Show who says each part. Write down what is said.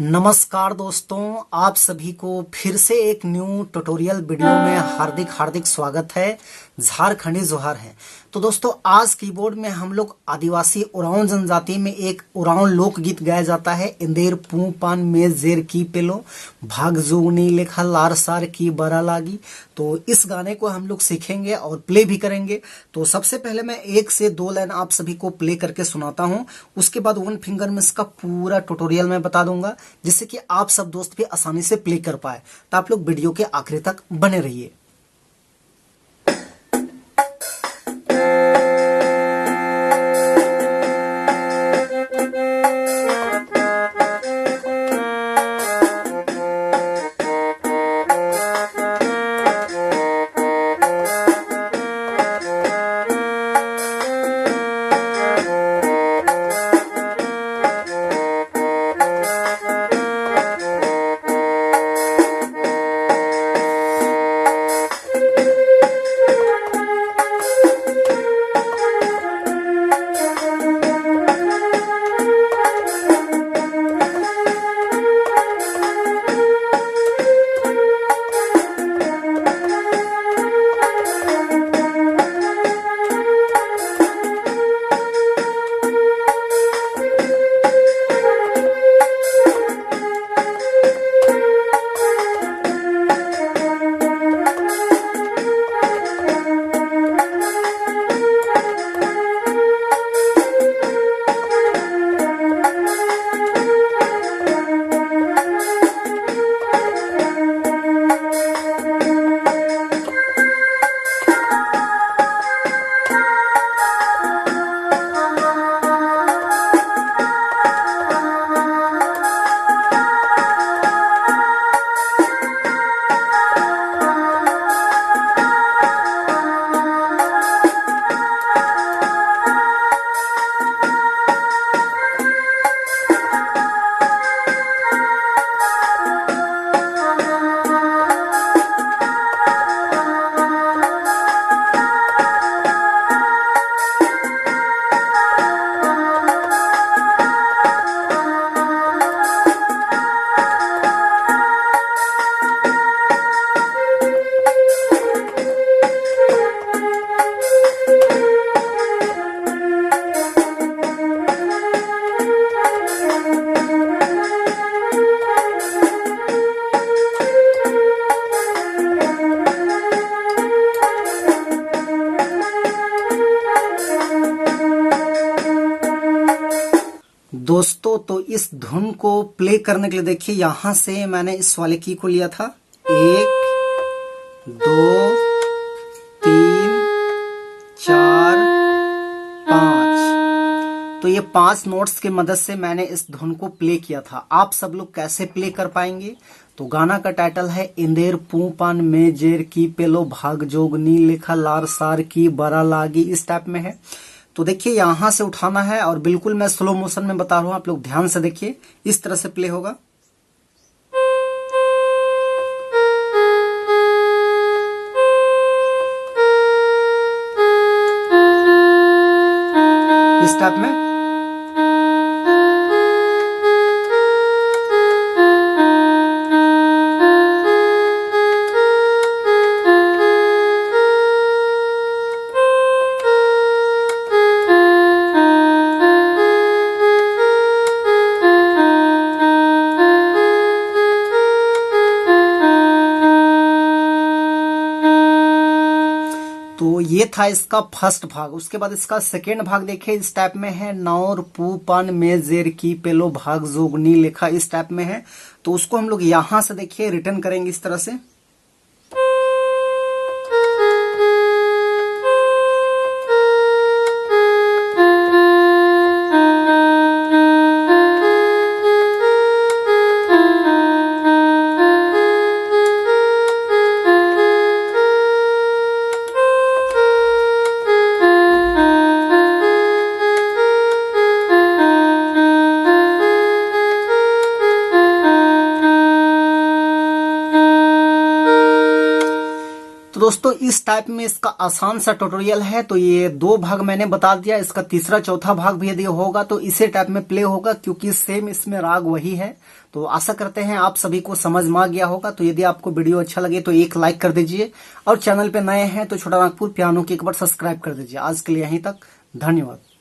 Speaker 1: नमस्कार दोस्तों, आप सभी को फिर से एक न्यू ट्यूटोरियल वीडियो में हार्दिक हार्दिक स्वागत है। झारखंडी जोहार है। तो दोस्तों, आज कीबोर्ड में हम लोग आदिवासी उरांव जनजाति में एक उरांव लोकगीत गाया जाता है। इंदेर पू पान मेज जेर की पेलो भाग जुगनी लेखा लार सार की बरा लागी। तो इस गाने को हम लोग सीखेंगे और प्ले भी करेंगे। तो सबसे पहले मैं 1 से 2 लाइन आप सभी को प्ले करके सुनाता हूँ। उसके बाद वन फिंगर में इसका पूरा ट्यूटोरियल मैं बता दूंगा, जिससे कि आप सब दोस्त भी आसानी से प्ले कर पाए। तो आप लोग वीडियो के आखिरी तक बने रहिए। दोस्तों, तो इस धुन को प्ले करने के लिए देखिए, यहां से मैंने इस वाले की को लिया था। 1 2 3 4 5। तो ये 5 नोट्स की मदद से मैंने इस धुन को प्ले किया था। आप सब लोग कैसे प्ले कर पाएंगे? तो गाना का टाइटल है इंदेर पू पान में जेर की पेलो भाग जोगनी लेखा लार सार की बरा लागी। इस टाइप में है। तो देखिए, यहां से उठाना है और बिल्कुल मैं स्लो मोशन में बता रहा हूं, आप लोग ध्यान से देखिए। इस तरह से प्ले होगा। इस टाइप में। तो ये था इसका फर्स्ट भाग। उसके बाद इसका सेकेंड भाग देखिए, इस टाइप में है। नौर पू पान में जेर की पेलो भाग जोगनी लेखा, इस टाइप में है। तो उसको हम लोग यहां से देखिए रिटर्न करेंगे इस तरह से। दोस्तों इस टाइप में इसका आसान सा ट्यूटोरियल है। तो ये 2 भाग मैंने बता दिया, इसका तीसरा चौथा भाग भी यदि होगा तो इसी टाइप में प्ले होगा, क्योंकि सेम इसमें राग वही है। तो आशा करते हैं आप सभी को समझ में आ गया होगा। तो यदि आपको वीडियो अच्छा लगे तो एक लाइक कर दीजिए, और चैनल पे नए हैं तो छोटा नागपुर पियानो की एक बार सब्सक्राइब कर दीजिए। आज के लिए यहीं तक, धन्यवाद।